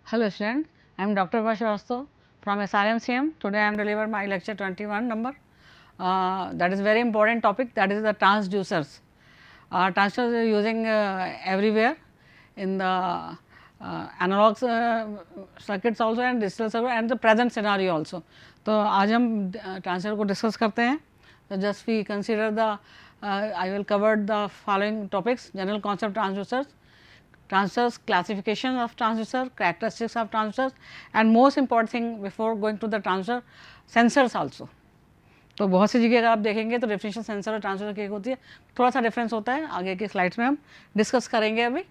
Hello student, I am Dr. Vashavastha from SRMCM. Today I am delivering my lecture 21 number. That is very important topic, that is the transducers. Transducers are using everywhere in the analog circuits also and digital circuit and the present scenario also. तो आज हम transducer को discuss करते हैं. तो just we consider the I will cover the following topics: general concept transducers, transducers, classification of transducer, characteristics of transducers, and most important thing before going to the transducer, sensors also. तो बहुत सी जगह अगर आप देखेंगे तो differential sensor और transducer की एक होती है, थोड़ा सा डिफरेंस होता है, आगे की स्लाइड्स में हम डिस्कस करेंगे अभी.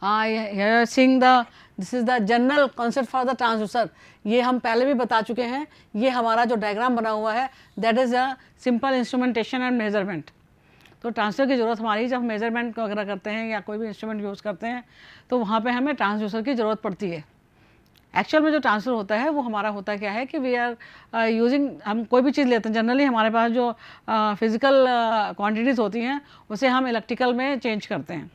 here seeing the this is the general concept for the transducer. ये हम पहले भी बता चुके हैं. ये हमारा जो डायग्राम बना हुआ है that is a simple instrumentation and measurement. तो ट्रांसड्यूसर की ज़रूरत हमारी जब मेजरमेंट वगैरह करते हैं या कोई भी इंस्ट्रूमेंट यूज़ करते हैं तो वहाँ पे हमें ट्रांसड्यूसर की ज़रूरत पड़ती है. एक्चुअल में जो ट्रांसफर होता है वो हमारा होता क्या है कि वी आर यूजिंग, हम कोई भी चीज़ लेते हैं जनरली हमारे पास जो फिज़िकल क्वांटिटीज़ होती हैं उसे हम इलेक्ट्रिकल में चेंज करते हैं.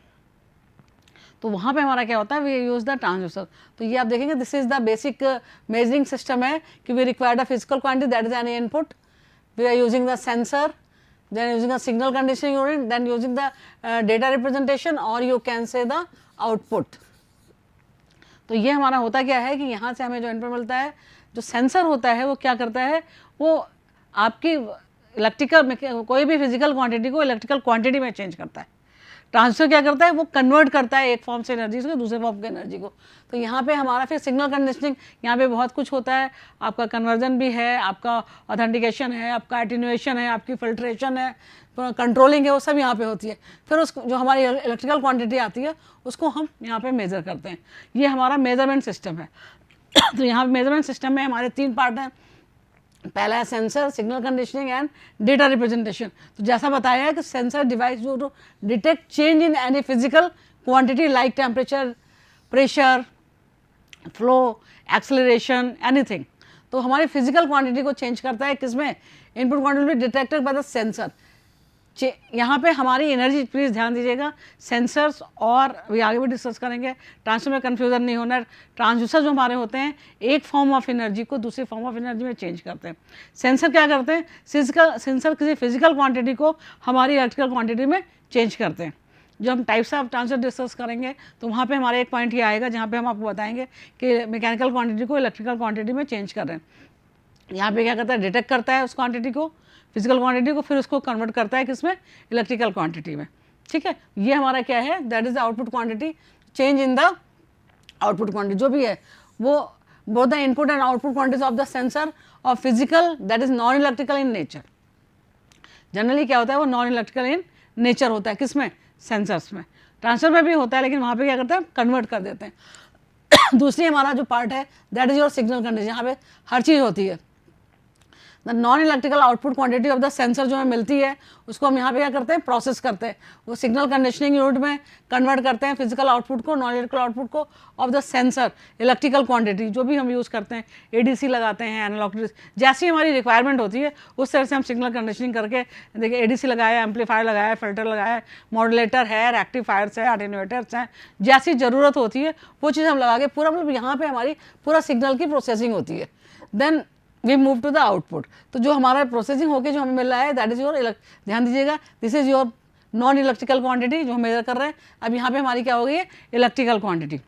तो वहाँ पे हमारा क्या होता है, वी यूज़ द ट्रांसड्यूसर. तो ये आप देखेंगे this is the basic measuring system है कि we require the physical quantity that is any input, we are using the sensor, then using a signal conditioning unit, then using the data representation or you can say the output. तो ये हमारा होता क्या है कि यहाँ से हमें जो इनपुट मिलता है, जो सेंसर होता है वो क्या करता है, वो आपकी इलेक्ट्रिकल कोई भी फिजिकल क्वांटिटी को इलेक्ट्रिकल क्वांटिटी में चेंज करता है. ट्रांसफर क्या करता है, वो कन्वर्ट करता है एक फॉर्म से एनर्जी से दूसरे फॉर्म की एनर्जी को. तो यहाँ पे हमारा फिर सिग्नल कंडीशनिंग, यहाँ पे बहुत कुछ होता है. आपका कन्वर्जन भी है, आपका ऑथेंटिकेशन है, आपका एटीन्यूएशन है, आपकी फिल्ट्रेशन है, कंट्रोलिंग है, वो सब यहाँ पे होती है. फिर उस जो हमारी इलेक्ट्रिकल क्वांटिटी आती है उसको हम यहाँ पे मेज़र करते हैं. ये हमारा मेजरमेंट सिस्टम है. तो यहाँ मेजरमेंट सिस्टम में हमारे 3 पार्ट हैं. पहला है sensor, signal conditioning and data representation. तो जैसा बताया है कि सेंसर डिवाइस जो to detect change in any physical quantity like temperature, pressure, flow, acceleration, anything. तो हमारी फिजिकल क्वांटिटी को चेंज करता है किसमें, input quantity detected by the sensor. यहाँ पे हमारी एनर्जी, प्लीज़ ध्यान दीजिएगा, सेंसर्स और अभी आगे भी डिस्कस करेंगे, ट्रांसड्यूसर में कन्फ्यूज़न नहीं होना. ट्रांसड्यूसर जो हमारे होते हैं एक फॉर्म ऑफ एनर्जी को दूसरी फॉर्म ऑफ एनर्जी में चेंज करते हैं. सेंसर क्या करते हैं, सेंसर किसी फिजिकल क्वांटिटी को हमारी इलेक्ट्रिकल क्वांटिटी में चेंज करते हैं. जो हम टाइप्स ऑफ ट्रांसड्यूसर डिस्कस करेंगे तो वहाँ पे हमारे एक पॉइंट ये आएगा जहाँ पे हम आपको बताएंगे कि मैकेनिकल क्वांटिटी को इलेक्ट्रिकल क्वांटिटी में चेंज कर रहे हैं. यहाँ पे क्या करता है, डिटेक्ट करता है उस क्वांटिटी को, फिजिकल क्वांटिटी को, फिर उसको कन्वर्ट करता है किसमें, इलेक्ट्रिकल क्वांटिटी में. ठीक है, ये हमारा क्या है, that is the output quantity. Change in the output quantity जो भी है वो both the input and output quantities of the sensor और physical that is non electrical in nature. Generally क्या होता है, वो नॉन इलेक्ट्रिकल इन नेचर होता है किसमें, सेंसर्स में. ट्रांसफर में भी होता है लेकिन वहाँ पे क्या करते हैं, कन्वर्ट कर देते हैं. दूसरी हमारा जो पार्ट है that is your signal condition. यहाँ पे हर चीज़ होती है. The non electrical output quantity of the sensor जो हमें मिलती है उसको हम यहाँ पे क्या करते हैं, प्रोसेस करते हैं. वो सिग्नल कंडीशनिंग यूनिट में कन्वर्ट करते हैं फिजिकल आउटपुट को, नॉन इलेक्ट्रिकल आउटपुट को of the sensor, electrical quantity जो भी हम यूज़ करते हैं, एडीसी लगाते हैं, एनालॉग जैसी हमारी रिक्वायरमेंट होती है उस तरह से हम सिग्नल कंडीशनिंग करके, देखिए एडीसी लगाया, एम्पलीफायर लगाया, फिल्टर लगाया, मॉड्यूलेटर है, रेक्टिफायर्स है, अटेन्यूएटर्स हैं, जैसी ज़रूरत होती है वो चीज़ हम लगा के पूरा, मतलब यहाँ पर हमारी पूरा सिग्नल की प्रोसेसिंग होती है. Then we move to the output. तो जो हमारा प्रोसेसिंग होके जो हमें मिल रहा है दैट इज़ योर, ध्यान दीजिएगा, this is your non electrical quantity जो हम मेजर कर रहे हैं. अब यहाँ पे हमारी क्या हो गई है, इलेक्ट्रिकल क्वांटिटी.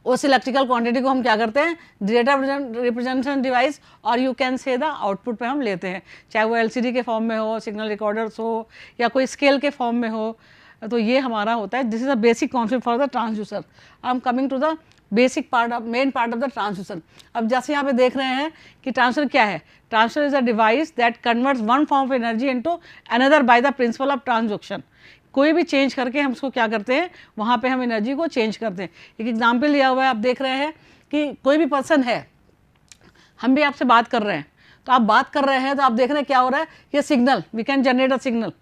उस इलेक्ट्रिकल क्वांटिटी को हम क्या करते हैं, डेटा रिप्रेजेंटेशन डिवाइस और you can say the output पे हम लेते हैं, चाहे वो एलसीडी के फॉर्म में हो, सिग्नल रिकॉर्डर्स हो या कोई स्केल के फॉर्म में हो. तो ये हमारा होता है, this is a basic concept for the transducer. I am coming to the basic part of, main part of the transducer. अब जैसे यहाँ पे देख रहे हैं कि ट्रांसफर क्या है, transfer is a device that converts one form of energy into another by the principle of transduction. कोई भी चेंज करके हम उसको क्या करते हैं, वहाँ पे हम एनर्जी को चेंज करते हैं. एक एग्जाम्पल लिया हुआ है, आप देख रहे हैं कि कोई भी पर्सन है, हम भी आपसे बात कर रहे हैं, तो आप बात कर रहे हैं तो आप देख रहे हैं क्या हो रहा है, ये signal, we can generate a signal.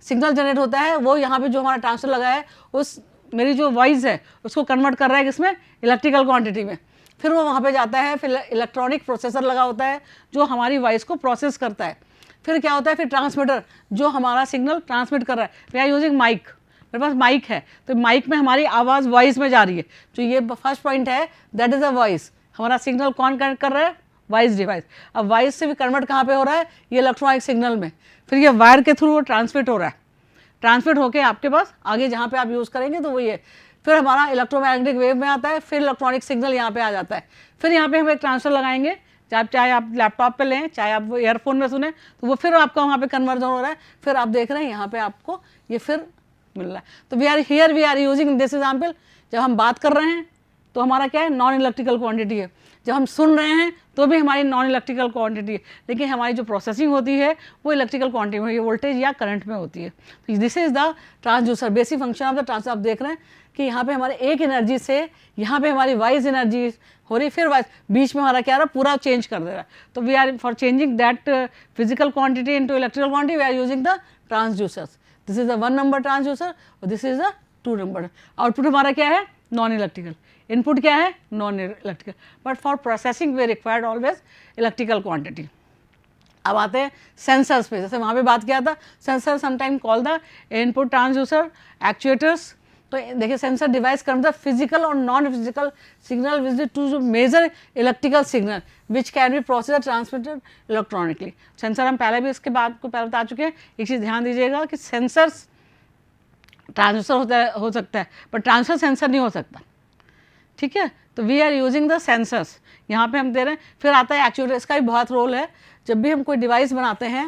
Signal generate होता है, वो यहाँ पे जो हमारा ट्रांसफर लगा है उस मेरी जो वॉइस है उसको कन्वर्ट कर रहा है किसमें, इलेक्ट्रिकल क्वांटिटी में. फिर वो वहाँ पे जाता है, फिर इलेक्ट्रॉनिक प्रोसेसर लगा होता है जो हमारी वॉइस को प्रोसेस करता है. फिर क्या होता है, फिर ट्रांसमीटर जो हमारा सिग्नल ट्रांसमिट कर रहा है, वी आर यूजिंग माइक, मेरे पास माइक है, तो माइक में हमारी आवाज़ वॉइस में जा रही है, जो ये फर्स्ट पॉइंट है दैट इज़ अ वॉइस। हमारा सिग्नल कौन कनेक्ट कर रहा है? Voice device. अब वॉइस से भी कन्वर्ट कहाँ पे हो रहा है? ये इलेक्ट्रॉनिक सिग्नल में, फिर ये वायर के थ्रू वो ट्रांसमिट हो रहा है, ट्रांसमिट होके आपके पास आगे जहाँ पे आप यूज़ करेंगे तो वो ये, फिर हमारा इलेक्ट्रोमैग्नेटिक वेव में आता है, फिर इलेक्ट्रॉनिक सिग्नल यहाँ पे आ जाता है, फिर यहाँ पे हम एक ट्रांसफर लगाएंगे, चाहे आप लैपटॉप पे लें, चाहे आप ईयरफोन में सुने, तो वो फिर आपका वहाँ पे कन्वर्जन हो रहा है, फिर आप देख रहे हैं यहाँ पे आपको ये फिर मिल रहा है। तो we are using this example, जब हम बात कर रहे हैं तो हमारा क्या है? नॉन इलेक्ट्रिकल क्वांटिटी है, जब हम सुन रहे हैं तो भी हमारी नॉन इलेक्ट्रिकल क्वांटिटी है, लेकिन हमारी जो प्रोसेसिंग होती है वो इलेक्ट्रिकल क्वांटिटी में, वोल्टेज या करंट में होती है। तो this is the transducer, basic function of the transducer. आप देख रहे हैं कि यहाँ पे हमारे एक एनर्जी से यहाँ पे हमारी वाइज एनर्जी हो रही, फिर वाइज बीच में हमारा क्या रहा? पूरा चेंज कर दे रहा है। तो we are for changing that physical quantity into electrical quantity we are using the transducers. This is the 1 number transducer और this is the 2 number. Output हमारा क्या है? Non electrical. इनपुट क्या है? Non electrical. But for processing we required always electrical quantity. अब आते हैं sensors पे, जैसे वहाँ पे बात किया था, sensor sometime call the input transducer, actuators. तो देखिए sensor device come the physical और non physical signal which to measure electrical signal which can be process transmitted electronically. Sensor हम पहले भी इसके बाद को पहले बता चुके हैं। एक चीज़ ध्यान दीजिएगा कि सेंसर्स ट्रांसड्यूसर हो सकता है पर ट्रांसफर सेंसर नहीं हो सकता, ठीक है। तो we are using the sensors, यहाँ पे हम दे रहे हैं। फिर आता है एक्चुएटर, इसका भी बहुत रोल है। जब भी हम कोई डिवाइस बनाते हैं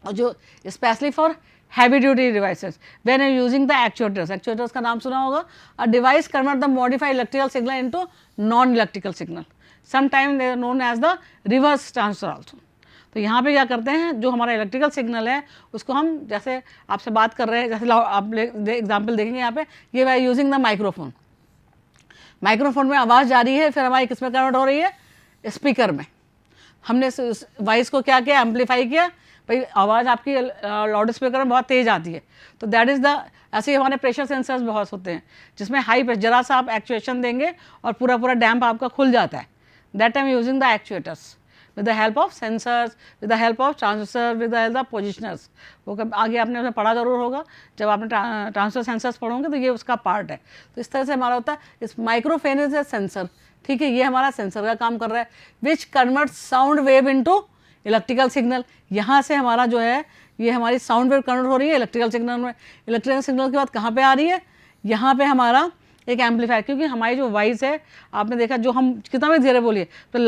और जो specially for heavy duty devices when are using the actuators, actuators का नाम सुना होगा। A device convert the modified electrical signal into non electrical signal, sometime they are known as the reverse transfer also. तो यहाँ पे क्या करते हैं, जो हमारा इलेक्ट्रिकल सिग्नल है उसको हम, जैसे आपसे बात कर रहे हैं, जैसे आप एग्जाम्पल देखेंगे यहाँ पे, ये we are using the microphone. Microphone में आवाज़ जा रही है, फिर हमारी किस में कन्वर्ट हो रही है? स्पीकर में। हमने वॉइस को क्या किया? एम्पलीफाई किया। भाई आवाज़ आपकी लाउड स्पीकर में बहुत तेज़ आती है, तो दैट इज़ द, ऐसे ही हमारे प्रेशर सेंसर्स बहुत होते हैं जिसमें हाई प्रेशर, जरा सा आप एक्चुएशन देंगे और पूरा पूरा डैम्प आपका खुल जाता है। That time using the actuators with the help of sensors, with the help of transducer, with the help of positioners। वो कब आगे आपने उसमें पढ़ा ज़रूर होगा, जब आपने ट्रांसफर सेंसर्स पढ़ोगे तो ये उसका पार्ट है। तो इस तरह से हमारा होता है, इस माइक्रोफोन इज ए सेंसर, ठीक है, ये हमारा सेंसर का काम कर रहा है, which convert sound wave into electrical signal. यहाँ से हमारा जो है ये हमारी साउंड वेव कन्वर्ट हो रही है इलेक्ट्रिकल सिग्नल में। इलेक्ट्रिकल सिग्नल के बाद कहाँ पे आ रही है? यहाँ पे हमारा एक एम्पलीफायर, क्योंकि हमारी जो वॉइस है आपने देखा, जो हम कितना भी धीरे बोलिए तो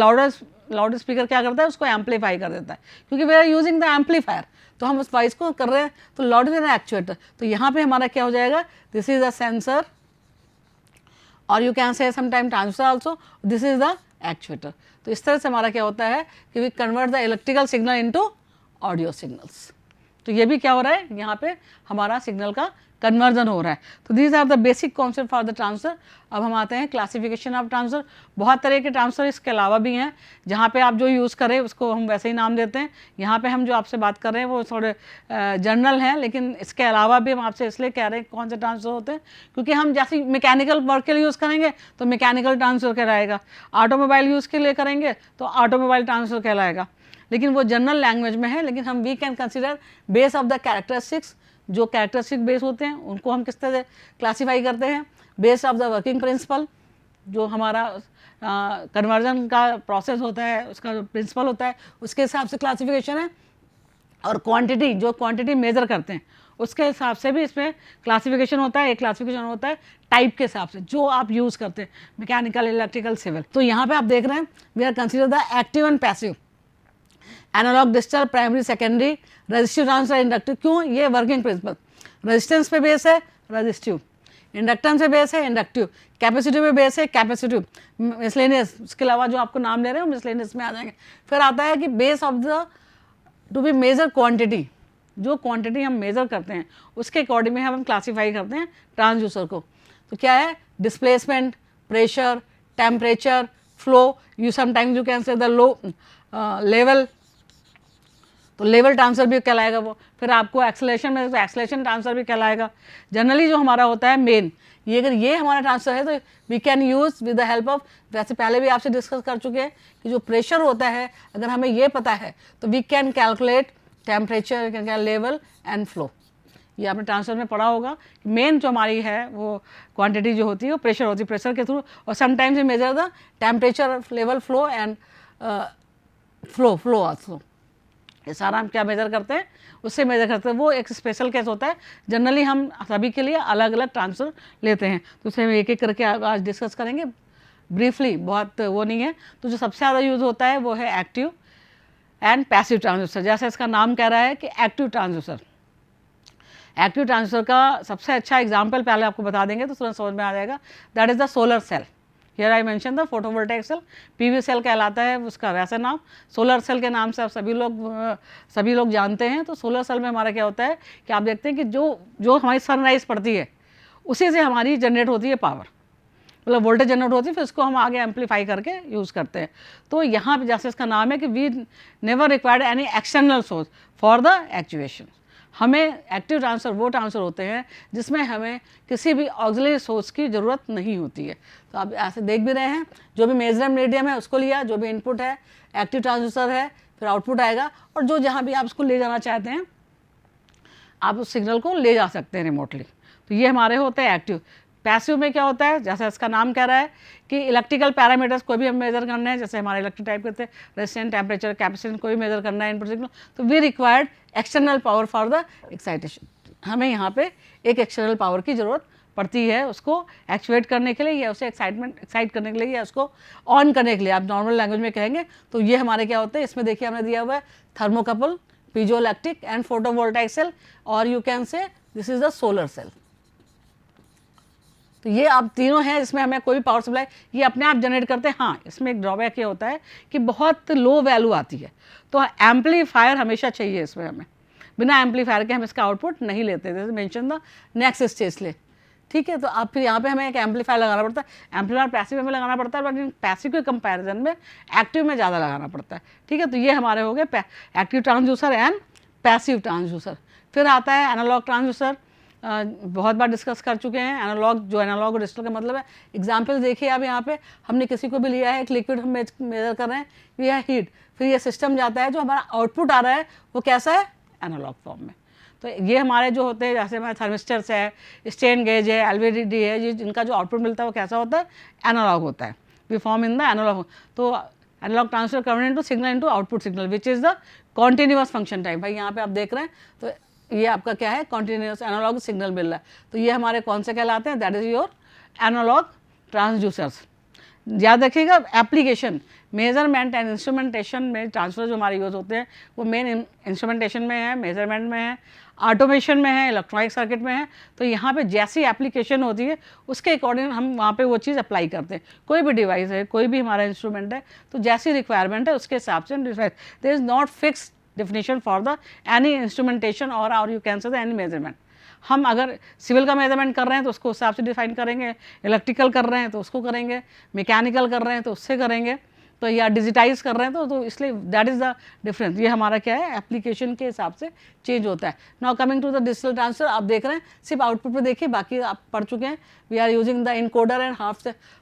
लाउड स्पीकर क्या करता है? उसको एम्पलीफाई कर देता है, क्योंकि we are using the amplifier. तो हम उस वॉइस को कर रहे हैं, तो लाउड इज एन एक्चुएटर। तो यहाँ पे हमारा क्या हो जाएगा? दिस इज अ सेंसर और you can say sometime transducer also, this is the actuator. तो इस तरह से हमारा क्या होता है कि we convert the electrical signal into audio signals. तो ये भी क्या हो रहा है? यहाँ पे हमारा सिग्नल का कन्वर्जन हो रहा है। तो these are the basic concept for the transfer. अब हम आते हैं क्लासिफिकेशन ऑफ ट्रांसफर। बहुत तरह के ट्रांसफर इसके अलावा भी हैं, जहाँ पे आप जो यूज़ करें उसको हम वैसे ही नाम देते हैं। यहाँ पे हम जो आपसे बात कर रहे हैं वो थोड़े जनरल हैं, लेकिन इसके अलावा भी हम आपसे इसलिए कह रहे हैं कौन से ट्रांसफर होते हैं, क्योंकि हम जैसे मैकेनिकल वर्क के लिए यूज़ करेंगे तो मैकेनिकल ट्रांसफर कहलाएगा, ऑटोमोबाइल यूज़ के लिए करेंगे तो ऑटोमोबाइल ट्रांसफर कहलाएगा। लेकिन वो जनरल लैंग्वेज में है, लेकिन हम we can consider base of the characteristics, जो कैरेक्टरिस्टिक बेस होते हैं उनको हम किस तरह क्लासीफाई करते हैं, based of the working principle, जो हमारा कन्वर्जन का प्रोसेस होता है उसका जो प्रिंसिपल होता है उसके हिसाब से क्लासिफिकेशन है, और क्वांटिटी, जो क्वांटिटी मेजर करते हैं उसके हिसाब से भी इसमें क्लासिफिकेशन होता है। एक क्लासिफिकेशन होता है टाइप के हिसाब से जो आप यूज़ करते हैं, मैकेनिकल, इलेक्ट्रिकल, सिविल। तो यहाँ पे आप देख रहे हैं we are consider the active and passive, analog, digital, primary, secondary, resistive, transfer, inductive. क्यों? ये वर्किंग प्रिंसिपल। रेजिस्टेंस पे बेस है रेजिस्टिव, इंडक्टेंस पे बेस है इंडक्टिव, कैपेसिटिव पे बेस है कैपेसिटिव, मिसलेनियस, उसके अलावा जो आपको नाम ले रहे हैं वो मिसलेनियस में आ जाएंगे। फिर आता है कि base of the to be measure quantity, जो क्वांटिटी हम मेजर करते हैं उसके अकॉर्डिंग में हम क्लासीफाई करते हैं ट्रांसड्यूसर को। तो क्या है? Displacement, pressure, temperature, flow, you sometimes you can say the low level, तो लेवल ट्रांसफर भी कहलाएगा वो। फिर आपको एक्सेलरेशन में तो एक्सेलरेशन ट्रांसफर भी कहलाएगा। जनरली जो हमारा होता है मेन, ये अगर ये हमारा ट्रांसफर है तो we can use with the help of, वैसे पहले भी आपसे डिस्कस कर चुके हैं कि जो प्रेशर होता है अगर हमें ये पता है तो we can calculate temperature, level and flow. ये आपने ट्रांसफर में पढ़ा होगा, मेन जो हमारी है वो क्वांटिटी जो होती है वो प्रेशर होती है, प्रेशर के थ्रू, और sometimes we measure the temperature, level, flow and flow also. ये सारा हम क्या मेजर करते हैं, उससे मेजर करते हैं। वो एक स्पेशल केस होता है, जनरली हम सभी के लिए अलग अलग ट्रांसफर लेते हैं, तो उसे हम एक एक करके आज डिस्कस करेंगे ब्रीफली, बहुत वो नहीं है। तो जो सबसे ज़्यादा यूज़ होता है वो है एक्टिव एंड पैसिव ट्रांसड्यूसर। जैसे इसका नाम कह रहा है कि एक्टिव ट्रांसड्यूसर। एक्टिव ट्रांसड्यूसर का सबसे अच्छा एग्जाम्पल पहले आपको बता देंगे तो तुरंत समझ में आ जाएगा। That is the solar cell. Here I mention the photovoltaic cell, PV cell कहलाता है उसका वैसा नाम। सोलर सेल के नाम से आप सभी लोग जानते हैं। तो सोलर सेल में हमारा क्या होता है कि आप देखते हैं कि जो हमारी सनराइज पड़ती है उसी से हमारी जनरेट होती है पावर, मतलब वोल्टेज जनरेट होती है, फिर उसको हम आगे एम्पलीफाई करके यूज़ करते हैं। तो यहाँ पे जैसे इसका नाम है कि we never required any external source for the actuation. हमें एक्टिव ट्रांसफर वो ट्रांसफर होते हैं जिसमें हमें किसी भी ऑक्सिलरी सोर्स की ज़रूरत नहीं होती है। तो आप ऐसे देख भी रहे हैं, जो भी मेजरम मीडियम है उसको लिया, जो भी इनपुट है एक्टिव ट्रांसड्यूसर है, फिर आउटपुट आएगा, और जो जहाँ भी आप उसको ले जाना चाहते हैं आप उस सिग्नल को ले जा सकते हैं रिमोटली। तो ये हमारे होते हैं एक्टिव। पैसिव में क्या होता है, जैसा इसका नाम कह रहा है कि इलेक्ट्रिकल पैरामीटर्स कोई भी हम मेजर करना है, जैसे हमारे इलेक्ट्रिक टाइप करते हैं रेजिस्टेंस, टेम्परेचर, कैपेसिटेंस, कोई भी मेजर करना है इनपुट सिग्नल, तो we required external power for the excitation. हमें यहाँ पे एक एक्सटर्नल पावर की ज़रूरत पड़ती है उसको एक्चुएट करने के लिए, या उसे एक्साइट करने के लिए, या उसको ऑन करने के लिए, आप नॉर्मल लैंग्वेज में कहेंगे। तो ये हमारे क्या होते हैं, इसमें देखिए हमने दिया हुआ है thermocouple, piezoelectric and photovoltaic cell, और you can say this is the solar cell. तो ये आप तीनों हैं, इसमें हमें कोई भी पावर सप्लाई ये अपने आप जनरेट करते हैं। हाँ, इसमें एक ड्रॉबैक ये होता है कि बहुत लो वैल्यू आती है, तो एम्पलीफायर हमेशा चाहिए इसमें हमें। बिना एम्पलीफायर के हम इसका आउटपुट नहीं लेते, जैसे मेंशन द नेक्स्ट स्टेज ले, ठीक है। तो आप फिर यहाँ पे हमें एक एम्पलीफायर लगाना पड़ता है। एम्पलीफायर पैसिव में लगाना पड़ता है, बट पैसिव के कंपैरिजन में एक्टिव में ज़्यादा लगाना पड़ता है, ठीक है। तो ये हमारे हो गए active transducer and passive transducer. फिर आता है एनालॉग ट्रांसड्यूसर। बहुत बार डिस्कस कर चुके हैं एनालॉग, जो एनालॉग और डिजिटल का मतलब है। एग्जाम्पल देखिए आप यहाँ पे, हमने किसी को भी लिया है, एक लिक्विड हम मेजर कर रहे हैं, ये है हीट, फिर ये सिस्टम जाता है, जो हमारा आउटपुट आ रहा है वो कैसा है, एनालॉग फॉर्म में। तो ये हमारे जो होते हैं, जैसे हमारे थर्मिस्टर्स है, स्ट्रेन गेज है, एलवीडीडी है, ये जिनका जो आउटपुट मिलता है वो कैसा होता है, एनालॉग होता है। We form in the analog. तो analog transfer convert into signal into output signal which is the continuous function type. भाई यहाँ पे आप देख रहे हैं, तो ये आपका क्या है, कॉन्टिन्यूअस एनालॉग सिग्नल मिल रहा है। तो ये हमारे कौन से कहलाते हैं, that is your analog transducers. याद रखिएगा, एप्लीकेशन मेजरमेंट एंड इंस्ट्रूमेंटेशन में ट्रांसफर जो हमारे यूज़ होते हैं वो मेन इंस्ट्रूमेंटेशन में है, मेजरमेंट में है, ऑटोमेशन में है, इलेक्ट्रॉनिक सर्किट में है। तो यहाँ पे जैसी एप्लीकेशन होती है उसके अकॉर्डिंग हम वहाँ पे वो चीज़ अप्लाई करते हैं। कोई भी डिवाइस है, कोई भी हमारा इंस्ट्रूमेंट है, तो जैसी रिक्वायरमेंट है उसके हिसाब से there is not fix definition for the any instrumentation or you can say the any measurement। हम अगर सिविल का मेजरमेंट कर रहे हैं तो उसको हिसाब से डिफाइन करेंगे, इलेक्ट्रिकल कर रहे हैं तो उसको करेंगे, मैकेनिकल कर रहे हैं तो उससे करेंगे, तो या डिजिटाइज कर रहे हैं तो इसलिए दैट इज़ द डिफरेंस। ये हमारा क्या है, एप्लीकेशन के हिसाब से चेंज होता है। Now coming to the digital transfer, आप देख रहे हैं सिर्फ आउटपुट पे देखिए, बाकी आप पढ़ चुके हैं। We are using the encoder and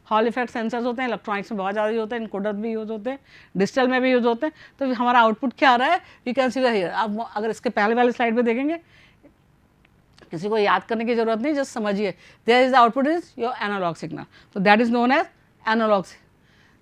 hall effect sensors होते हैं, इलेक्ट्रॉनिक्स में बहुत ज़्यादा यूज होते हैं, इनकोडर भी यूज होते हैं, डिजिटल में भी यूज होते हैं। तो हमारा आउटपुट क्या आ रहा है, वी कैन सी हियर। आप अगर इसके पहले वाले स्लाइड में देखेंगे, किसी को याद करने की जरूरत नहीं, जस्ट समझिए, there is the output is your analog signal, तो that is known as analog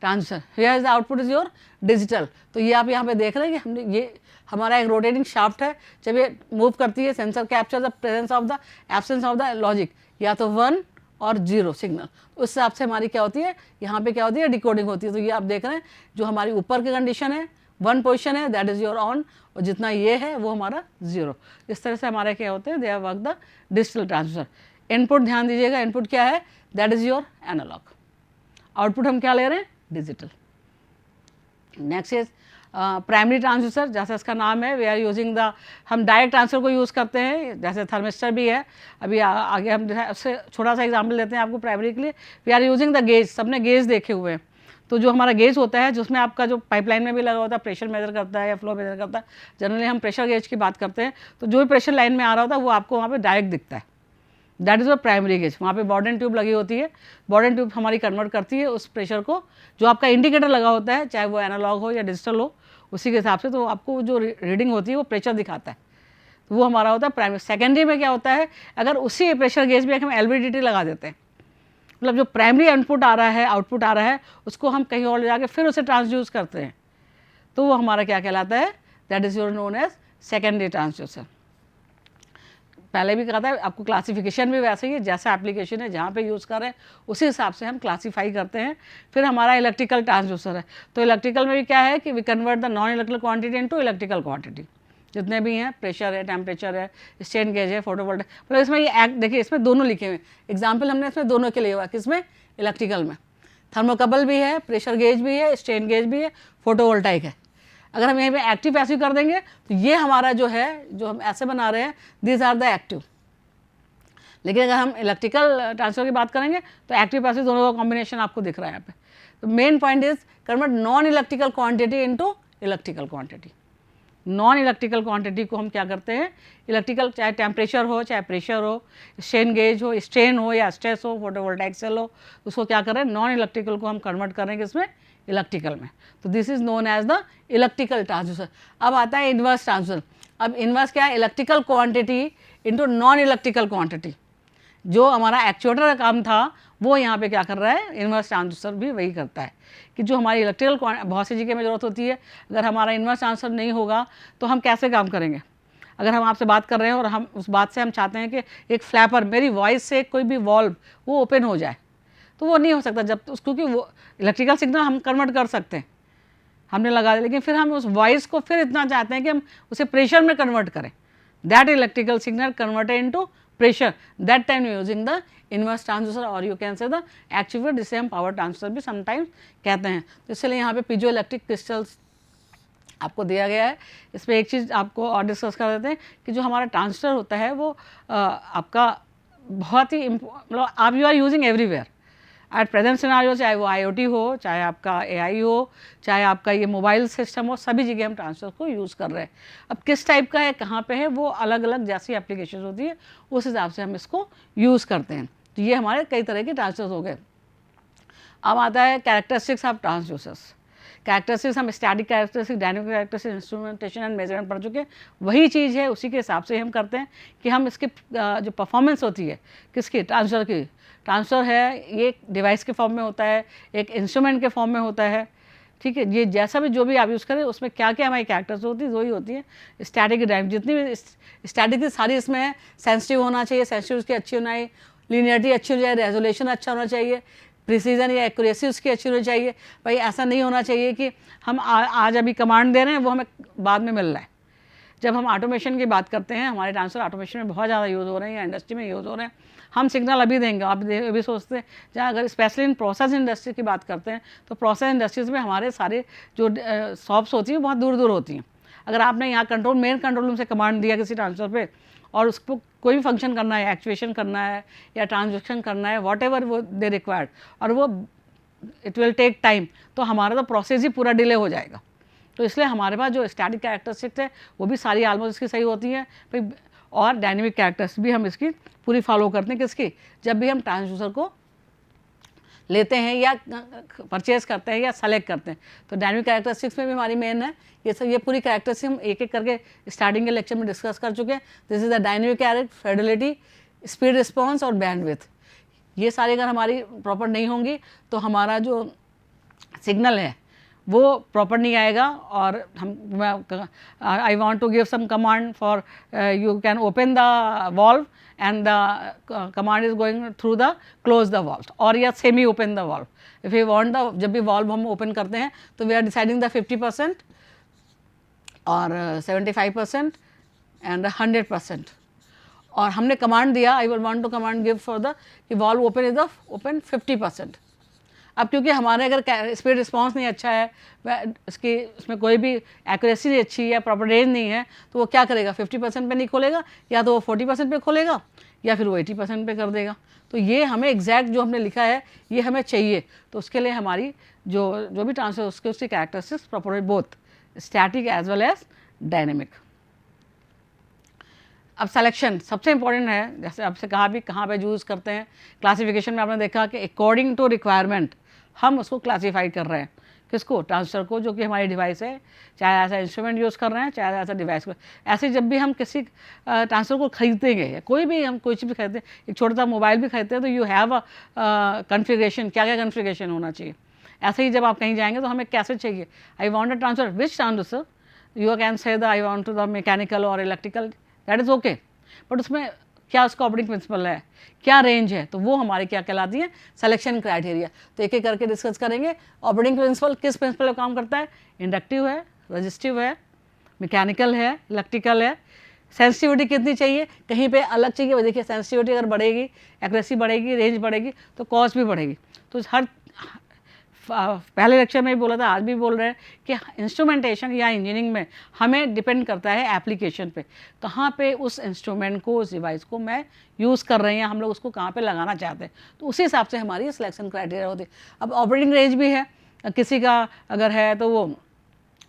transfer. Here is the output is your digital. तो ये आप यहाँ पे देख रहे हैं कि हमने ये हमारा एक रोटेटिंग शाफ्ट है, जब ये मूव करती है sensor capture the presence of the absence of the logic, या तो 1 और 0 सिग्नल। उस हिसाब से हमारी क्या होती है, यहाँ पे क्या होती है, डिकोडिंग होती है। तो ये आप देख रहे हैं जो हमारी ऊपर की कंडीशन है 1 पोजिशन है, दैट इज़ योर ऑन, और जितना ये है वो हमारा 0। इस तरह से हमारे क्या होते हैं, they are work the digital transfer. Input ध्यान दीजिएगा, इनपुट क्या है, that is your analog. Output हम क्या ले रहे हैं, digital. Next is primary transducer, जैसे इसका नाम है, वी आर यूजिंग द, हम डायरेक्ट ट्रांसफर को यूज़ करते हैं, जैसे थर्मिस्टर भी है। अभी आगे हम उससे छोटा सा एग्जाम्पल देते हैं आपको प्राइमरी के लिए। We are using the gauge, सबने गेज देखे हुए हैं। तो जो हमारा गेज होता है, जिसमें आपका जो पाइपलाइन में भी लगा होता है, प्रेशर मेजर करता है या फ्लो मेजर करता है, जनरली हम प्रेशर गेज की बात करते हैं। तो जो भी प्रेशर लाइन में आ रहा होता है वो आपको वहाँ पे डायरेक्ट दिखता है, that is a primary gauge. वहाँ पे बॉर्डन ट्यूब लगी होती है, बॉर्डन ट्यूब हमारी कन्वर्ट करती है उस प्रेशर को, जो आपका इंडिकेटर लगा होता है, चाहे वो एनालॉग हो या डिजिटल हो, उसी के हिसाब से तो आपको जो रीडिंग होती है वो प्रेशर दिखाता है। तो वो हमारा होता है प्राइमरी। सेकेंडरी में क्या होता है, अगर उसी प्रेशर गेज में हम LVDT लगा देते हैं, मतलब जो प्राइमरी इनपुट आ रहा है, आउटपुट आ रहा है, उसको हम कहीं और ले जाके फिर उसे ट्रांसड्यूस करते हैं, तो वो हमारा क्या कहलाता है, that is your known as secondary transducer. पहले भी कहा था आपको, क्लासिफिकेशन भी वैसे ही है, जैसा एप्लीकेशन है जहाँ पे यूज़ कर रहे हैं उसी हिसाब से हम क्लासीफाई करते हैं। फिर हमारा इलेक्ट्रिकल ट्रांसड्यूसर है, तो इलेक्ट्रिकल में भी क्या है कि we convert the non electrical quantity into electrical quantity, जितने भी हैं, प्रेशर है, टेम्परेचर है, स्ट्रेन गेज है, फोटोवोल्टेक, मतलब इसमें ये एक्ट देखिए, इसमें दोनों लिखे हुए, एग्जाम्पल हमने इसमें दोनों के लिए हुआ, किसमें, इलेक्ट्रिकल में। थर्मोकपल भी है, प्रेशर गेज भी है, स्ट्रेन गेज भी है, फोटोवोल्टाइक है। अगर हम यहीं पे एक्टिव पैसिव कर देंगे तो ये हमारा जो है, जो हम ऐसे बना रहे हैं, दीज आर द एक्टिव। लेकिन अगर हम इलेक्ट्रिकल ट्रांसफर की बात करेंगे तो एक्टिव पैसिव दोनों का कॉम्बिनेशन आपको दिख रहा है यहाँ पे। तो main point is convert non electrical quantity into electrical quantity. Non electrical quantity को हम क्या करते हैं, इलेक्ट्रिकल, चाहे टेम्परेचर हो, चाहे प्रेशर हो, स्ट्रेन गेज हो, स्ट्रेन हो या स्ट्रेस हो, फोटोवोल्टाइक सेल हो, उसको क्या कर रहे हैं, नॉन इलेक्ट्रिकल को हम कन्वर्ट करेंगे इसमें इलेक्ट्रिकल में। तो this is known as the electrical transducer. अब आता है इन्वर्स ट्रांसड्यूसर। अब इन्वर्स क्या है, electrical quantity into non electrical quantity. जो हमारा एक्चुएटर का काम था वो यहाँ पे क्या कर रहा है, इन्वर्स ट्रांसड्यूसर भी वही करता है कि जो हमारी इलेक्ट्रिकल बहुत सी जगह में ज़रूरत होती है, अगर हमारा इन्वर्स ट्रांसफर नहीं होगा तो हम कैसे काम करेंगे। अगर हम आपसे बात कर रहे हैं और हम उस बात से हम चाहते हैं कि एक फ्लैपर, मेरी वॉइस से कोई भी वॉल्व वो ओपन हो जाए, तो वो नहीं हो सकता जब क्योंकि वो इलेक्ट्रिकल सिग्नल हम कन्वर्ट कर सकते हैं, हमने लगा दिया, लेकिन फिर हम उस वॉइस को फिर इतना चाहते हैं कि हम उसे प्रेशर में कन्वर्ट करें। That electrical signal converted into pressure, that time using the inverse transducer और you can say the actuator, जिसे हम पावर ट्रांसफर भी समटाइम्स कहते हैं। तो इसलिए यहाँ पे पीजो इलेक्ट्रिक क्रिस्टल्स आपको दिया गया है। इसमें एक चीज़ आपको और डिस्कस कर देते हैं कि जो हमारा ट्रांसफर होता है वो आपका बहुत ही मतलब आप you are using everywhere at present scenario, चाहे वो IoT हो, चाहे आपका AI हो, चाहे आपका ये मोबाइल सिस्टम हो, सभी जगह हम ट्रांसफर को यूज़ कर रहे हैं। अब किस टाइप का है, कहाँ पे है, वो अलग अलग जैसी एप्लीकेशन होती है उस हिसाब से हम इसको यूज़ करते हैं। तो ये हमारे कई तरह के ट्रांसफर हो गए। अब आता है कैरेक्टरिस्टिक्स ऑफ ट्रांसड्यूसर्स। कैरेक्टरिस्टिक्स हम static characteristic, dynamic characteristic, instrumentation and measurement पढ़ चुके हैं। वही चीज़ है, उसी के हिसाब से हम करते हैं कि हम इसकी जो परफॉर्मेंस होती है किसकी, ट्रांसफर की। ट्रांसफ़र है ये एक डिवाइस के फॉर्म में होता है, एक इंस्ट्रूमेंट के फॉर्म में होता है, ठीक है। ये जैसा भी जो भी आप यूज़ करें उसमें क्या क्या हमारी कैरेक्टर्स होती है वही होती है। स्टैटिक डायनेमिक, जितनी भी स्टैटिक की सारी इसमें है। सेंसिटिव होना चाहिए, सेंसिटिव उसकी अच्छी होना चाहिए, लीनियरिटी अच्छी हो जाए, रेजोल्यूशन अच्छा होना चाहिए, प्रिसीजन या एक्यूरेसी उसकी अच्छी होनी चाहिए। भाई ऐसा नहीं होना चाहिए कि हम आज अभी कमांड दे रहे हैं वो हमें बाद में मिल रहा है। जब हम ऑटोमेशन की बात करते हैं, हमारे ट्रांसफर ऑटोमेशन में बहुत ज़्यादा यूज़ हो रहे हैं या इंडस्ट्री में यूज़ हो रहे हैं, हम सिग्नल अभी देंगे, आप अभी सोचते हैं, जहाँ अगर स्पेशली इन प्रोसेस इंडस्ट्री की बात करते हैं तो प्रोसेस इंडस्ट्रीज़ में हमारे सारे जो शॉप्स होती हैं बहुत दूर दूर होती हैं। अगर आपने यहाँ मेन कंट्रोल रूम से कमांड दिया किसी ट्रांसफर पे और उसको कोई भी फंक्शन करना है, एक्चुएशन करना है या ट्रांजेक्शन करना है, वॉट एवर वो दे रिक्वायर्ड, और वो इट विल टेक टाइम, तो हमारा तो प्रोसेस ही पूरा डिले हो जाएगा। तो इसलिए हमारे पास जो स्टैटिक कैरेक्टरिस्टिक्स है वो भी सारी ऑलमोस्ट इसकी सही होती हैं। फिर और डायनेमिक कैरेक्टर्स भी हम इसकी पूरी फॉलो करते हैं, किसकी, जब भी हम ट्रांसड्यूसर को लेते हैं या परचेज करते हैं या सेलेक्ट करते हैं। तो डायनेमिक कैरेक्टरिस्टिक्स में भी हमारी मेन है ये सब, ये पूरी कैरेक्टरिस्टिक्स हम एक एक करके स्टार्टिंग के लेक्चर में डिस्कस कर चुके हैं। This is the dynamic character, Fidelity, speed response और बैंडविड्थ। ये सारी अगर हमारी प्रॉपर नहीं होंगी तो हमारा जो सिग्नल है वो प्रॉपर नहीं आएगा। और हम I want to give some command for you can open the valve and the command is going through the close the valve और या semi open the valve. if we want the, जब भी valve हम open करते हैं तो we are deciding the 50% और 75% and 100%, और हमने command दिया I will want to command give for the कि valve open is the open 50%. अब क्योंकि हमारे अगर स्पीड रिस्पांस नहीं अच्छा है, इसकी उसमें कोई भी एक्यूरेसी नहीं अच्छी या प्रॉपर रेंज नहीं है, तो वो क्या करेगा, 50% पे नहीं खोलेगा, या तो वो 40% पे खोलेगा या फिर वो 80% पे कर देगा। तो ये हमें एग्जैक्ट जो हमने लिखा है ये हमें चाहिए। तो उसके लिए हमारी जो भी ट्रांसफर उसकी characteristics proper both static as well as dynamic. अब सिलेक्शन सबसे इंपॉर्टेंट है, जैसे आपसे कहा भी कहाँ पे यूज़ करते हैं। क्लासिफिकेशन में आपने देखा कि अकॉर्डिंग टू रिक्वायरमेंट हम उसको क्लासीफाई कर रहे हैं किसको, ट्रांसड्यूसर को, जो कि हमारी डिवाइस है, चाहे ऐसा इंस्ट्रूमेंट यूज़ कर रहे हैं चाहे ऐसा डिवाइस को। ऐसे जब भी हम किसी ट्रांसड्यूसर को खरीदेंगे या कोई भी हम कोई चीज़ भी खरीदते हैं, एक छोटा सा मोबाइल भी खरीदते हैं, तो यू हैव अ कॉन्फ़िगरेशन, क्या क्या कॉन्फ़िगरेशन होना चाहिए। ऐसे ही जब आप कहीं जाएंगे तो हमें कैसे चाहिए, I want a transfer, which transducer, you can say the I want to the mechanical और electrical, that is okay, but उसमें क्या उसका ऑपरेटिंग प्रिंसिपल है, क्या रेंज है, तो वो हमारी क्या कहलाती है, सिलेक्शन क्राइटेरिया। तो एक एक करके डिस्कस करेंगे। ऑपरेटिंग प्रिंसिपल किस प्रिंसिपल पर काम करता है, इंडक्टिव है, रजिस्टिव है, मैकेनिकल है, इलेक्ट्रिकल है। सेंसिटिविटी कितनी चाहिए, कहीं पे अलग चाहिए। देखिए सेंसिटिविटी अगर बढ़ेगी, एक्यूरेसी बढ़ेगी, रेंज बढ़ेगी, तो कॉस्ट भी बढ़ेगी। तो हर पहले लेक्चर में भी बोला था, आज भी बोल रहे हैं कि इंस्ट्रूमेंटेशन या इंजीनियरिंग में हमें डिपेंड करता है एप्लीकेशन पे, कहाँ पे उस इंस्ट्रूमेंट को, उस डिवाइस को मैं यूज़ कर रहे हैं, हम लोग उसको कहाँ पे लगाना चाहते हैं, तो उसी हिसाब से हमारी सिलेक्शन क्राइटेरिया होती है। अब ऑपरेटिंग रेंज भी है, किसी का अगर है तो वो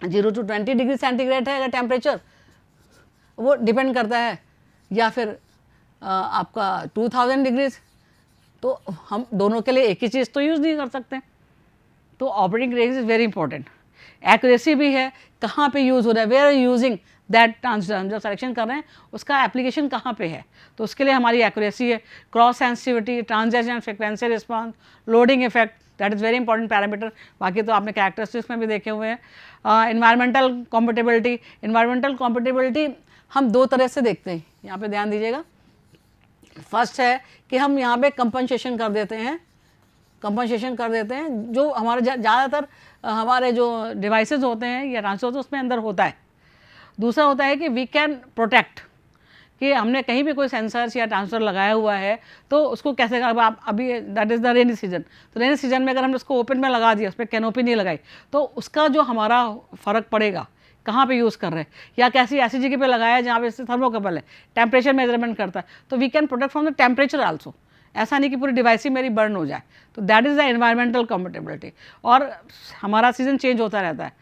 0 to 20 डिग्री सेंटीग्रेड है अगर टेम्परेचर, वो डिपेंड करता है, या फिर आपका 2000 डिग्रीज, तो हम दोनों के लिए एक ही चीज़ तो यूज़ नहीं कर सकते। तो operating range is very important. Accuracy भी है, कहाँ पे यूज़ हो रहा है, वेयर यूजिंग दैट ट्रांसड्यूसर, हम जब सिलेक्शन कर रहे हैं उसका एप्लीकेशन कहाँ पे है, तो उसके लिए हमारी एक्यूरेसी है। Cross sensitivity, transaction frequency response, loading effect, that is very important parameter. बाकी तो आपने कैरेक्टरिस्टिक्स में भी देखे हुए हैं। इन्वायरमेंटल कॉम्पेटेबिलिटी, इन्वायरमेंटल कॉम्पेटेबिलिटी हम दो तरह से देखते हैं, यहाँ पे ध्यान दीजिएगा। फर्स्ट है कि हम यहाँ पे कंपनसेशन कर देते हैं, कंपनसेशन कर देते हैं, जो हमारे ज़्यादातर हमारे जो डिवाइसेस होते हैं या ट्रांसफर होते हैं उसमें अंदर होता है। दूसरा होता है कि वी कैन प्रोटेक्ट, कि हमने कहीं भी कोई सेंसर्स या ट्रांसफर लगाया हुआ है तो उसको कैसे, अब आप अभी that is the rainy season, तो रेनी सीजन में अगर हमने उसको ओपन में लगा दिया, उस पर कैनोपी नहीं लगाई, तो उसका जो हमारा फ़र्क पड़ेगा, कहाँ पे यूज़ कर रहे हैं, या कैसी ऐसी जगह पे लगाया है जहाँ पे थर्मोकपल है, टेम्परेचर मेजरमेंट करता है, तो we can protect from the temperature also. ऐसा नहीं कि पूरी डिवाइस ही मेरी बर्न हो जाए, तो that is the environmental compatibility. और हमारा सीज़न चेंज होता रहता है,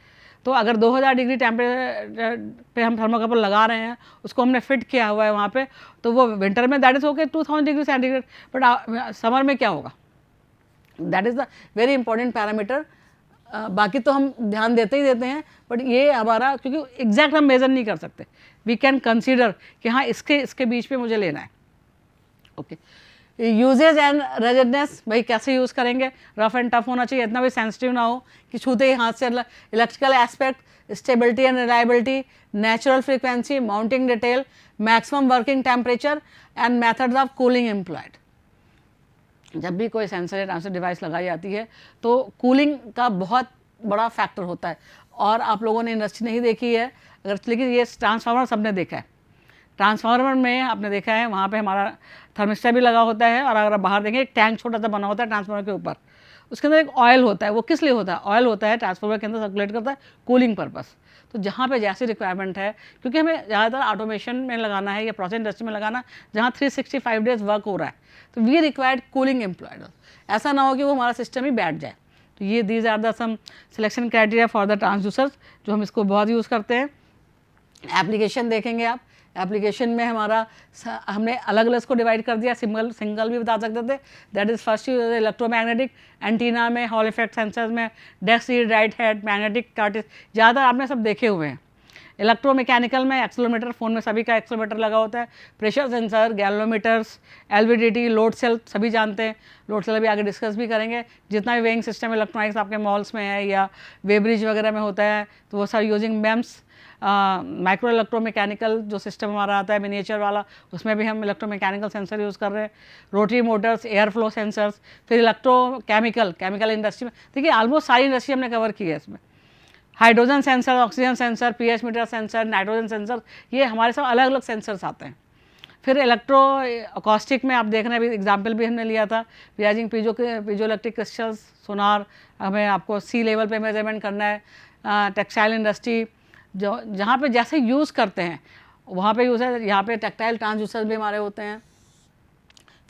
तो अगर 2000 डिग्री टेम्परेचर पे हम थर्मोकपल लगा रहे हैं, उसको हमने फिट किया हुआ है वहाँ पे, तो वो विंटर में that is okay 2000 degree centigrade, but summer में क्या होगा, that is the very important parameter. बाकी तो हम ध्यान देते ही देते हैं, बट ये हमारा, क्योंकि एग्जैक्ट हम मेज़र नहीं कर सकते, वी कैन कंसीडर कि हाँ इसके बीच पे मुझे लेना है। ओके, यूजेज एंड रजडनेस, भाई कैसे यूज़ करेंगे, रफ एंड टफ होना चाहिए, इतना भी सेंसिटिव ना हो कि छूते ही हाथ से। Electrical aspect, stability and reliability, natural frequency, mounting detail, maximum working temperature and methods of cooling employed. जब भी कोई सेंसर या ट्रांसफर डिवाइस लगाई जाती है तो कूलिंग का बहुत बड़ा फैक्टर होता है। और आप लोगों ने इंडस्ट्री नहीं देखी है अगर, लेकिन ये ट्रांसफार्मर सबने देखा है। ट्रांसफार्मर में आपने देखा है वहाँ पे हमारा थर्मिस्टर भी लगा होता है, और अगर आप बाहर देखें एक टैंक छोटा सा बना होता है ट्रांसफार्मर के ऊपर, उसके अंदर एक ऑयल होता है। वो किस लिए होता है, ऑयल होता है ट्रांसफार्मर के अंदर सर्कुलेट करता है कूलिंग पर्पस। तो जहाँ पे जैसी रिक्वायरमेंट है, क्योंकि हमें ज़्यादातर ऑटोमेशन में लगाना है या प्रोसेस इंडस्ट्री में लगाना, जहाँ 365 डेज वर्क हो रहा है, तो वी रिक्वायर्ड कूलिंग एम्प्लॉयड। ऐसा ना हो कि वो हमारा सिस्टम ही बैठ जाए। तो ये these are the some selection criteria for the transducers, जो हम इसको बहुत यूज़ करते हैं। एप्लीकेशन देखेंगे आप, एप्लीकेशन में हमारा हमने अलग अलग इसको डिवाइड कर दिया, सिंगल भी बता सकते थे। That is first use electromagnetic, antenna में, हॉल इफेक्ट सेंसर्स में, desk read write head, magnetic Curtis, ज़्यादातर आपने सब देखे हुए हैं। इलेक्ट्रोमैकेनिकल में एक्सेलेरोमीटर, फ़ोन में सभी का एक्सेलेरोमीटर लगा होता है, pressure sensor, galvanometers, LVDT, load cell सभी जानते हैं। लोड सेल अभी आगे डिस्कस भी करेंगे। जितना भी वेइंग सिस्टम इलेक्ट्रॉनिक्स आपके मॉल्स में है या वेब्रिज वगैरह में होता है, तो वो सब यूजिंग मैम्स। माइक्रो इलेक्ट्रोमैकेनिकल जो सिस्टम हमारा आता है मिनिएचर वाला, उसमें भी हम इलेक्ट्रोमैकेनिकल सेंसर यूज़ कर रहे हैं। Rotary Motors, air flow sensors, फिर इलेक्ट्रोकेमिकल, केमिकल इंडस्ट्री में देखिए ऑलमोस्ट सारी इंडस्ट्री हमने कवर की है इसमें। Hydrogen sensor, oxygen sensor, pH meter sensor, nitrogen sensor, ये हमारे सब अलग अलग सेंसर्स आते हैं। फिर इलेक्ट्रो अकॉस्टिक में आप देख रहे हैं, अभी एग्जाम्पल भी हमने लिया था, रियाजिंग पीजो इलेक्ट्रिक क्रिस्टल्स, सोनार, हमें आपको सी लेवल पे मेजरमेंट करना है। टेक्सटाइल इंडस्ट्री, जो जहाँ पे जैसे यूज़ करते हैं वहाँ पे यूज़ है। यहाँ पे टेक्सटाइल ट्रांसड्यूसर भी हमारे होते हैं।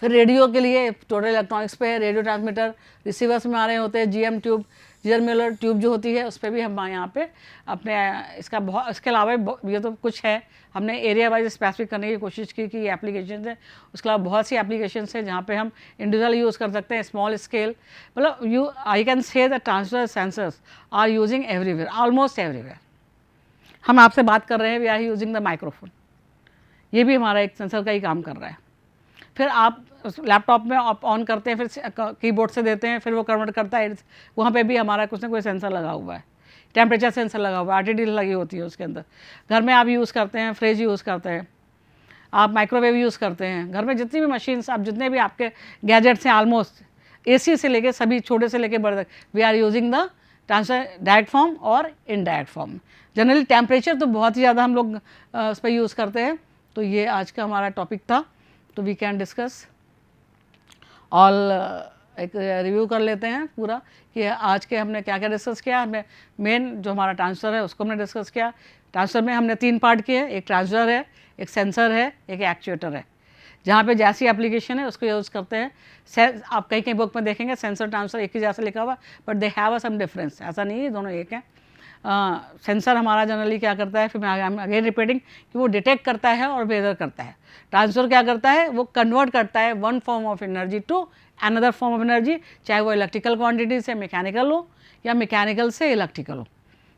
फिर रेडियो के लिए टोटल इलेक्ट्रॉनिक्स पे रेडियो ट्रांसमीटर, रिसीवर्स में आ रहे होते हैं GM tube, Geiger Muller tube जो होती है उस पर भी हम यहाँ पे अपने इसका बहुत, इसके अलावा ये तो कुछ है, हमने एरिया वाइज स्पेसिफिक करने की कोशिश की कि ये एप्लीकेशन है। उसके अलावा बहुत सी एप्लीकेशन है जहाँ पे हम इंडिविजुअल यूज़ कर सकते हैं, स्मॉल स्केल, मतलब I can say the transducer sensors are using everywhere, almost everywhere. हम आपसे बात कर रहे हैं, we are using the microphone, ये भी हमारा एक सेंसर का ही काम कर रहा है। फिर आप लैपटॉप में आप ऑन करते हैं, फिर कीबोर्ड से देते हैं, फिर वो कन्वर्ट करता है, वहाँ पे भी हमारा कुछ ना कोई सेंसर लगा हुआ है, टेम्परेचर सेंसर लगा हुआ है, आरटीडी लगी होती है उसके अंदर। घर में आप यूज़ करते हैं, फ्रिज यूज़ करते हैं, आप माइक्रोवेव यूज़ करते हैं, घर में जितनी भी मशीन्स, आप जितने भी आपके गैजेट्स हैं, ऑलमोस्ट एसी से लेके सभी, छोटे से लेके बड़े तक, we are using the transfer direct form और इनडायरेक्ट फॉर्म। जनरली टेम्परेचर तो बहुत ही ज़्यादा हम लोग उस पर यूज़ करते हैं। तो ये आज का हमारा टॉपिक था, तो वी कैन डिस्कस ऑल, एक रिव्यू कर लेते हैं पूरा कि आज के हमने क्या क्या डिस्कस किया। हमें मेन जो हमारा ट्रांसफर है उसको हमने डिस्कस किया। ट्रांसफर में हमने 3 पार्ट किए, एक ट्रांसफर है, एक सेंसर है, एक एक्चुएटर है। जहाँ पे जैसी एप्लीकेशन है उसको यूज़ करते हैं। आप कहीं कहीं बुक में देखेंगे सेंसर ट्रांसफर एक ही जैसा लिखा हुआ, but they have some difference, ऐसा नहीं है, दोनों एक हैं। सेंसर हमारा जनरली क्या करता है, फिर मैं अगेन रिपीटिंग कि वो डिटेक्ट करता है और मेजर करता है। ट्रांसफर क्या करता है, वो कन्वर्ट करता है one form of energy to another form of energy, चाहे वो इलेक्ट्रिकल क्वांटिटी से मैकेनिकल हो या मैकेनिकल से इलेक्ट्रिकल हो।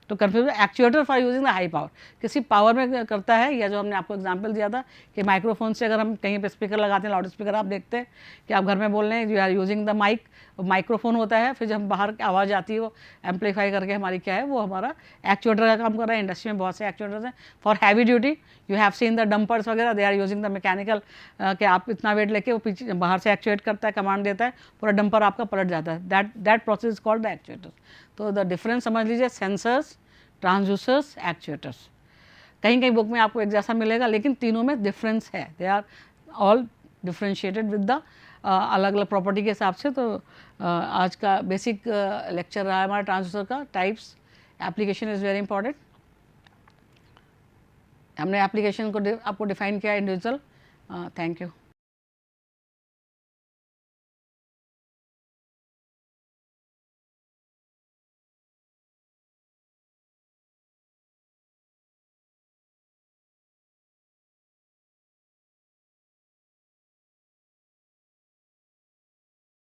तो confuse actuator for using the high power, किसी पावर में करता है, या जो हमने आपको एग्जांपल दिया था कि माइक्रोफोन से अगर हम कहीं पे स्पीकर लगाते हैं, लाउड स्पीकर, आप देखते हैं कि आप घर में बोल रहे हैं, you are using the mic, microphone होता है, फिर जब बाहर आवाज़ आती है वो एम्पलीफाई करके हमारी क्या है, वो हमारा एक्चुएटर का काम कर रहा है। इंडस्ट्री में बहुत से एक्चुएटर्स हैं for heavy duty, you have seen the dumpers वगैरह, they are using the mechanical, कि आप इतना वेट लेके वो पीछे बाहर से एक्चुएट करता है, कमांड देता है, पूरा डंपर आपका पलट जाता है। That process is called the actuator. तो द डिफरेंस समझ लीजिए, सेंसर्स, ट्रांसड्यूसर्स, एक्चुएटर्स। कहीं कहीं बुक में आपको एक जैसा मिलेगा, लेकिन तीनों में डिफरेंस है, they are all differentiated with the अलग अलग प्रॉपर्टी के हिसाब से। तो आज का बेसिक लेक्चर रहा है हमारा ट्रांसड्यूसर का, types, application is very important. हमने एप्लीकेशन को आपको डिफाइन किया इंडिविजुअल। Thank you.